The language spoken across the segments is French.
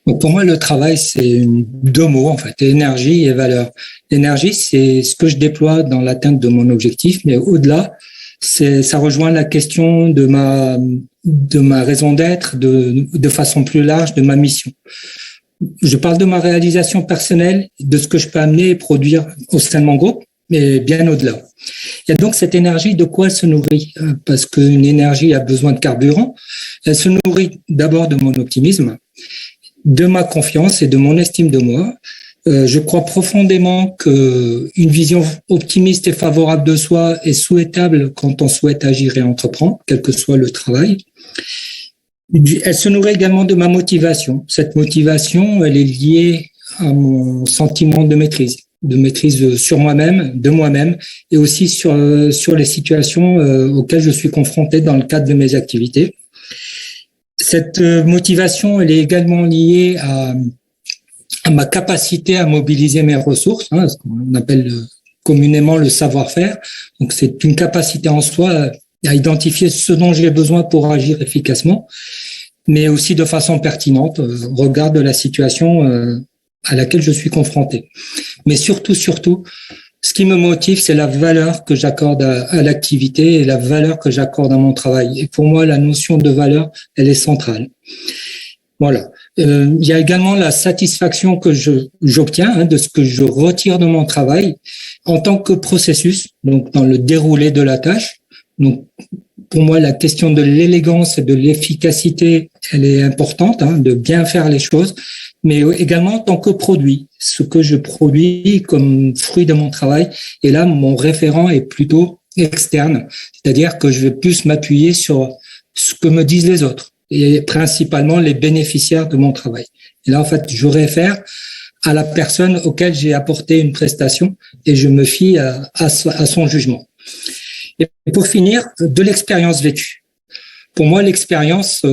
Donc pour moi, le travail, c'est deux mots, en fait, énergie et valeur. L'énergie, c'est ce que je déploie dans l'atteinte de mon objectif, mais au-delà, ça rejoint la question de ma raison d'être, de façon plus large, de ma mission. Je parle de ma réalisation personnelle, de ce que je peux amener et produire au sein de mon groupe, mais bien au-delà. Il y a donc cette énergie, de quoi elle se nourrit? Parce qu'une énergie a besoin de carburant. Elle se nourrit d'abord de mon optimisme, de ma confiance et de mon estime de moi. Je crois profondément qu'une vision optimiste et favorable de soi est souhaitable quand on souhaite agir et entreprendre, quel que soit le travail. Elle se nourrit également de ma motivation. Cette motivation, elle est liée à mon sentiment de maîtrise sur moi-même, de moi-même, et aussi sur les situations auxquelles je suis confronté dans le cadre de mes activités. Cette motivation, elle est également liée à ma capacité à mobiliser mes ressources, ce qu'on appelle communément le savoir-faire. Donc, c'est une capacité en soi à identifier ce dont j'ai besoin pour agir efficacement, mais aussi de façon pertinente au regard de la situation à laquelle je suis confronté. Mais surtout, ce qui me motive, c'est la valeur que j'accorde à l'activité et la valeur que j'accorde à mon travail. Et pour moi, la notion de valeur, elle est centrale. Voilà. Il y a également la satisfaction que j'obtiens de ce que je retire de mon travail en tant que processus, donc dans le déroulé de la tâche. Donc, pour moi, la question de l'élégance et de l'efficacité, elle est importante, de bien faire les choses, mais également en tant que produit, ce que je produis comme fruit de mon travail. Et là, mon référent est plutôt externe, c'est-à-dire que je vais plus m'appuyer sur ce que me disent les autres et principalement les bénéficiaires de mon travail. Et là, en fait, je réfère à la personne auquel j'ai apporté une prestation et je me fie à son jugement. Et pour finir, de l'expérience vécue. Pour moi, l'expérience,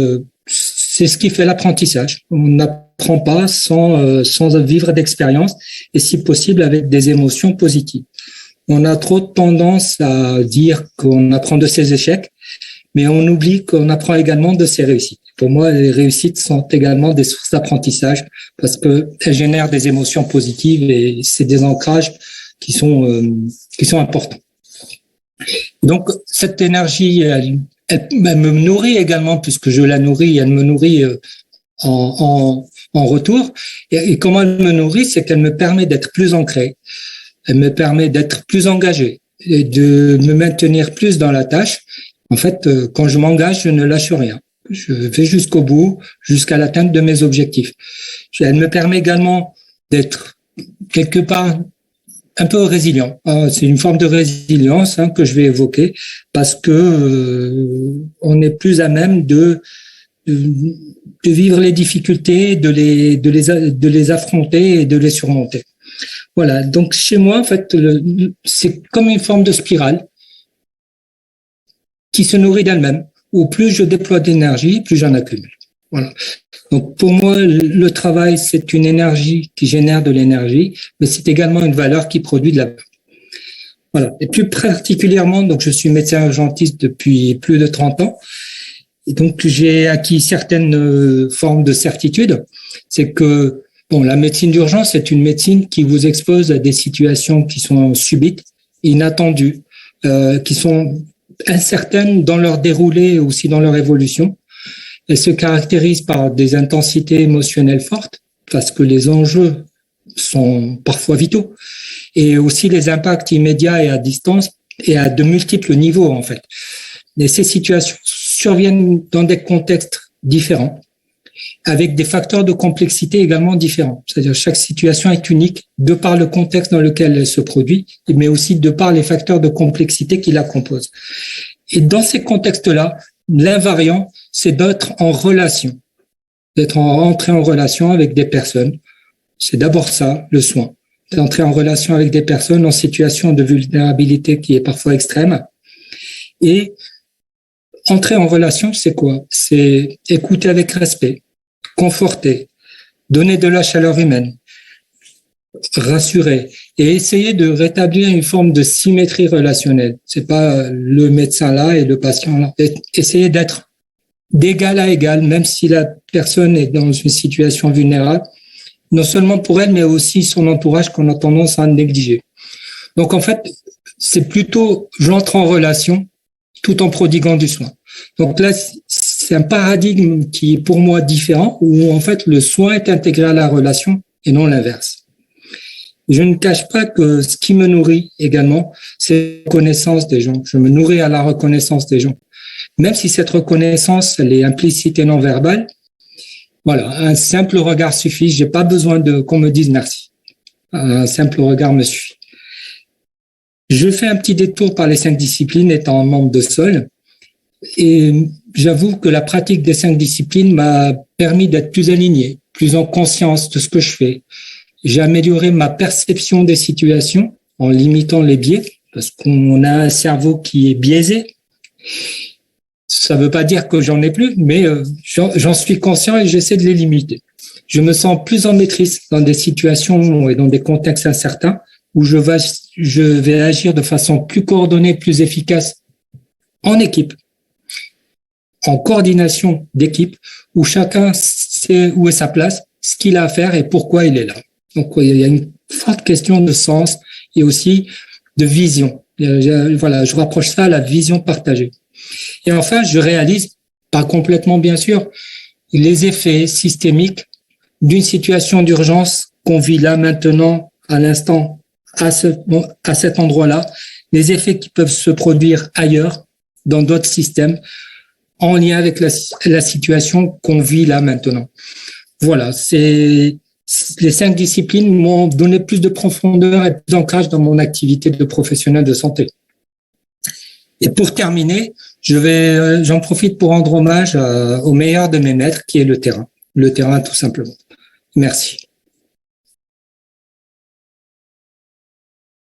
c'est ce qui fait l'apprentissage. On n'apprend pas sans vivre d'expérience et si possible avec des émotions positives. On a trop tendance à dire qu'on apprend de ses échecs, mais on oublie qu'on apprend également de ses réussites. Pour moi, les réussites sont également des sources d'apprentissage parce qu'elles génèrent des émotions positives et c'est des ancrages qui sont importants. Donc, cette énergie, elle me nourrit également, puisque je la nourris, elle me nourrit en retour. Et comment elle me nourrit, c'est qu'elle me permet d'être plus ancré, elle me permet d'être plus engagé et de me maintenir plus dans la tâche. En fait, quand je m'engage, je ne lâche rien. Je vais jusqu'au bout, jusqu'à l'atteinte de mes objectifs. Elle me permet également d'être quelque part un peu résilient. C'est une forme de résilience que je vais évoquer parce que on est plus à même de vivre les difficultés, de les affronter et de les surmonter. Voilà. Donc chez moi, en fait, c'est comme une forme de spirale qui se nourrit d'elle-même. Où plus je déploie d'énergie, plus j'en accumule. Voilà. Donc pour moi, le travail, c'est une énergie qui génère de l'énergie, mais c'est également une valeur qui produit de la valeur. Voilà. Et plus particulièrement, donc je suis médecin urgentiste depuis plus de 30 ans, et donc j'ai acquis certaines formes de certitude. C'est que la médecine d'urgence, c'est une médecine qui vous expose à des situations qui sont subites, inattendues, qui sont incertaines dans leur déroulé et aussi dans leur évolution. Elle se caractérise par des intensités émotionnelles fortes parce que les enjeux sont parfois vitaux et aussi les impacts immédiats et à distance et à de multiples niveaux en fait. Et ces situations surviennent dans des contextes différents avec des facteurs de complexité également différents. C'est-à-dire chaque situation est unique de par le contexte dans lequel elle se produit, mais aussi de par les facteurs de complexité qui la composent. Et dans ces contextes-là, l'invariant, c'est d'être en relation, entrer en relation avec des personnes. C'est d'abord ça, le soin, d'entrer en relation avec des personnes en situation de vulnérabilité qui est parfois extrême. Et entrer en relation, c'est quoi? C'est écouter avec respect, conforter, donner de la chaleur humaine, rassurer et essayer de rétablir une forme de symétrie relationnelle. C'est pas le médecin là et le patient là. Essayer d'être d'égal à égal, même si la personne est dans une situation vulnérable, non seulement pour elle, mais aussi son entourage qu'on a tendance à négliger. Donc en fait, c'est plutôt j'entre en relation tout en prodiguant du soin. Donc là, c'est un paradigme qui est pour moi différent, où en fait le soin est intégré à la relation et non l'inverse. Je ne cache pas que ce qui me nourrit également, c'est la reconnaissance des gens. Je me nourris à la reconnaissance des gens. Même si cette reconnaissance, elle est implicite et non verbale, voilà, un simple regard suffit. J'ai pas besoin qu'on me dise merci. Un simple regard me suffit. Je fais un petit détour par les 5 disciplines étant membre de SOL. Et j'avoue que la pratique des 5 disciplines m'a permis d'être plus aligné, plus en conscience de ce que je fais. J'ai amélioré ma perception des situations en limitant les biais, parce qu'on a un cerveau qui est biaisé. Ça ne veut pas dire que j'en ai plus, mais j'en suis conscient et j'essaie de les limiter. Je me sens plus en maîtrise dans des situations et dans des contextes incertains où je vais agir de façon plus coordonnée, plus efficace en équipe, en coordination d'équipe, où chacun sait où est sa place, ce qu'il a à faire et pourquoi il est là. Donc, il y a une forte question de sens et aussi de vision. Voilà, je rapproche ça à la vision partagée. Et enfin, je réalise, pas complètement bien sûr, les effets systémiques d'une situation d'urgence qu'on vit là maintenant, à l'instant, à cet endroit-là, les effets qui peuvent se produire ailleurs, dans d'autres systèmes, en lien avec la situation qu'on vit là maintenant. Voilà, les 5 disciplines m'ont donné plus de profondeur et plus d'ancrage dans mon activité de professionnel de santé. Et pour terminer, j'en profite pour rendre hommage au meilleur de mes maîtres, qui est le terrain tout simplement. Merci.